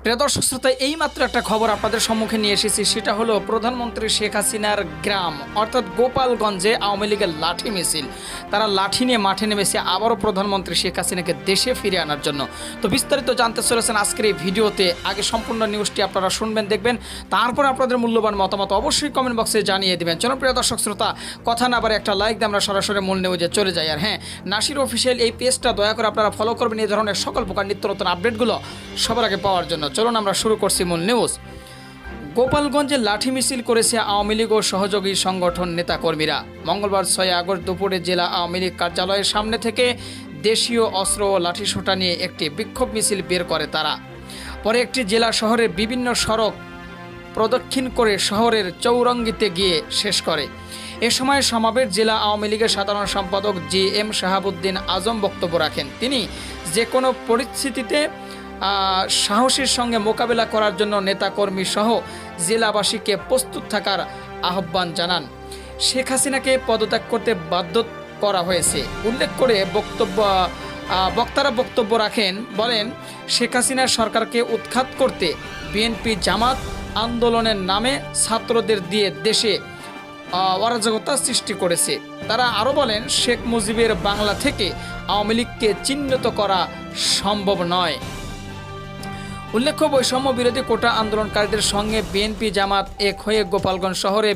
প্রিয় দর্শক শ্রোতা, এইমাত্র একটা খবর আপনাদের সম্মুখে নিয়ে এসেছি। সেটা হলো প্রধানমন্ত্রী শেখ হাসিনার গ্রাম অর্থাৎ গোপালগঞ্জে আওয়ামী লীগের লাঠি মিছিল। তারা লাঠি নিয়ে মাঠে নেমেছে আবারও প্রধানমন্ত্রী শেখ হাসিনাকে দেশে ফিরে আনার জন্য। তো বিস্তারিত জানতে চলেছেন আজকের এই ভিডিওতে। আগে সম্পূর্ণ নিউজটি আপনারা শুনবেন, দেখবেন, তারপর আপনাদের মূল্যবান মতামত অবশ্যই কমেন্ট বক্সে জানিয়ে দেবেন। চলুন প্রিয় দর্শক শ্রোতা, কথা না বাড়ে একটা লাইক দিয়ে আমরা সরাসরি মূল নিউজে চলে যাই। আর হ্যাঁ, নাসির অফিসিয়াল এই পেজটা দয়া করে আপনারা ফলো করবেন এই ধরনের সকল প্রকার নিত্য নতুন আপডেটগুলো সবার আগে পাওয়ার জন্য। চলুন আমরা শুরু করছি মূল নিউজ। গোপালগঞ্জে লাঠি মিছিল করেছে আওয়ামী লীগ ও সহযোগী সংগঠন নেতাকর্মীরা। মঙ্গলবার 6 আগস্ট দুপুরে জেলা আওয়ামী লীগ কার্যালয়ের সামনে থেকে দেশীয় অস্ত্র ও লাঠিসোঁটা নিয়ে একটি বিক্ষোভ মিছিল বের করে তারা। পরে একটি জেলা শহরের বিভিন্ন সড়ক প্রদক্ষিণ করে শহরের চৌরঙ্গিতে গিয়ে শেষ করে। এ সময় সমাবেশ জেলা আওয়ামী লীগের সাধারণ সম্পাদক GM শাহাবুদ্দিন আজম বক্তব্য রাখেন। তিনি যে কোনো পরিস্থিতিতে সাহসের সঙ্গে মোকাবেলা করার জন্য নেতাকর্মী সহ জেলাবাসীকে প্রস্তুত থাকার আহ্বান জানান। শেখ হাসিনাকে পদত্যাগ করতে বাধ্য করা হয়েছে উল্লেখ করে বক্তারা বক্তব্য রাখেন। বলেন, শেখ হাসিনার সরকারকে উৎখাত করতে বিএনপি জামাত আন্দোলনের নামে ছাত্রদের দিয়ে দেশে অরাজকতা সৃষ্টি করেছে। তারা আরও বলেন, শেখ মুজিবের বাংলা থেকে আওয়ামী লীগকে চিহ্নিত করা সম্ভব নয়। উল্লেখ্য, বৈষম্য বিরোধী কোটা আন্দোলনকারীদের সঙ্গে বিএনপি জামাত এক হয়ে গোপালগঞ্জ শহরে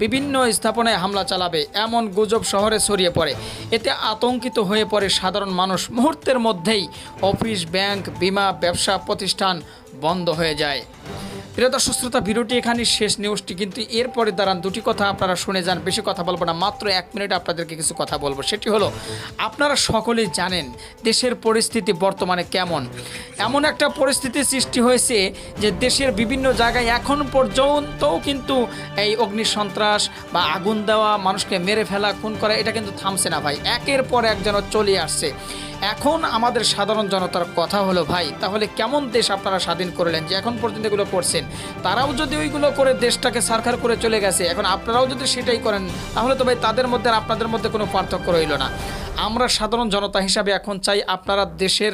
বিভিন্ন স্থাপনায় হামলা চালাবে এমন গুজব শহরে ছড়িয়ে পড়ে। এতে আতঙ্কিত হয়ে পড়ে সাধারণ মানুষ। মুহূর্তের মধ্যেই অফিস, ব্যাংক, বিমা, ব্যবসা প্রতিষ্ঠান বন্ধ হয়ে যায়। প্রিয় দর্শক শ্রোতা, ভিডিওটি এখানে শেষ। নিউজটি কিন্তু এরপরে দাঁড়ান, দুটি কথা আপনারা শুনে যান। বেশি কথা বলবো না, মাত্র 1 মিনিট আপনাদেরকে কিছু কথা বলবো। সেটি হলো, আপনারা সকলেই জানেন দেশের পরিস্থিতি বর্তমানে কেমন। এমন একটা পরিস্থিতি সৃষ্টি হয়েছে যে দেশের বিভিন্ন জায়গায় এখন পর্যন্তও কিন্তু এই অগ্নিসন্ত্রাস বা আগুন দেওয়া, মানুষকে মেরে ফেলা, খুন করা, এটা কিন্তু থামছে না ভাই। একের পর এক যেন চলে আসছে। এখন আমাদের সাধারণ জনতার কথা হলো, ভাই তাহলে কেমন দেশ আপনারা স্বাধীন করলেন যে এখন পর্যন্ত এগুলো করছেন? তারাও যদি ওইগুলো করে দেশটাকে সরকার করে চলে গেছে, এখন আপনারাও যদি সেটাই করেন, তাহলে তো ভাই তাদের মধ্যে আর আপনাদের মধ্যে কোনো পার্থক্য রইল না। আমরা সাধারণ জনতা হিসাবে এখন চাই আপনারা দেশের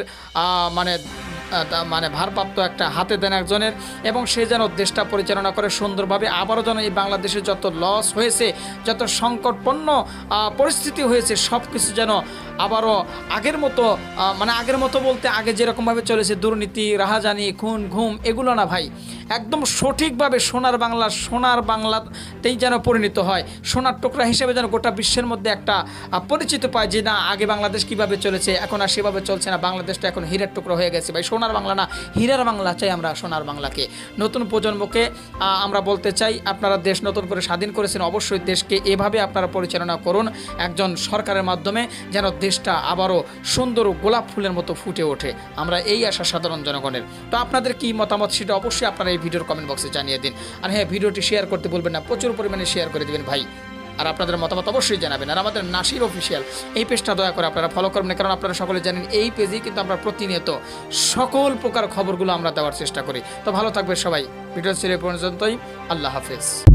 মানে ভারপ্রাপ্ত একটা হাতে দেন একজনের, এবং সে যেন দেশটা পরিচালনা করে সুন্দরভাবে। আবারও যেন এই বাংলাদেশে যত লস হয়েছে, যত সংকটপূর্ণ পরিস্থিতি হয়েছে, সব কিছু যেন আবারও আগের মতো বলতে আগে যেরকমভাবে চলেছে দুর্নীতি, রাহাজানি, খুন, ঘুম, এগুলো না ভাই, একদম সঠিকভাবে সোনার বাংলাতেই যেন পরিণত হয়। সোনার টুকরা হিসেবে যেন গোটা বিশ্বের মধ্যে একটা পরিচিত পায় যে না, আগে বাংলাদেশ কিভাবে চলেছে, এখন আর সেভাবে চলছে না। বাংলাদেশটা এখন হীরার টুকরো হয়ে গেছে ভাই। সোনার বাংলা না, হীরার বাংলা চাই আমরা। সোনার বাংলাকে নতুন প্রজন্মকে আমরা বলতে চাই, আপনারা দেশ নতুন করে স্বাধীন করেছেন, অবশ্যই দেশকে এভাবে আপনারা পরিচালনা করুন একজন সরকারের মাধ্যমে, যেন দেশটা আবারও সুন্দর গোলাপ ফুলের মতো ফুটে ওঠে। আমরা এই আশা সাধারণ জনগণের। তো আপনাদের কি মতামত সেটা অবশ্যই আপনারা এই ভিডিওর কমেন্ট বক্সে জানিয়ে দিন। আর হ্যাঁ, ভিডিওটি শেয়ার করতে বলবেন না, প্রচুর পরিমাণে শেয়ার করে দেবেন ভাই। আর আপনাদের মতামত অবশ্যই জানাবেন। আর আমাদের নাসির অফিসিয়াল এই পেজটা দয়া করে আপনারা ফলো করবেন, কারণ আপনারা সকলে জানেন এই পেজেই কিন্তু আমরা প্রতিনিয়ত সকল প্রকার খবরগুলো আমরা দেওয়ার চেষ্টা করি। তো ভালো থাকবে সবাই। ভিডিও ছিল এই পর্যন্তই। আল্লাহ হাফেজ।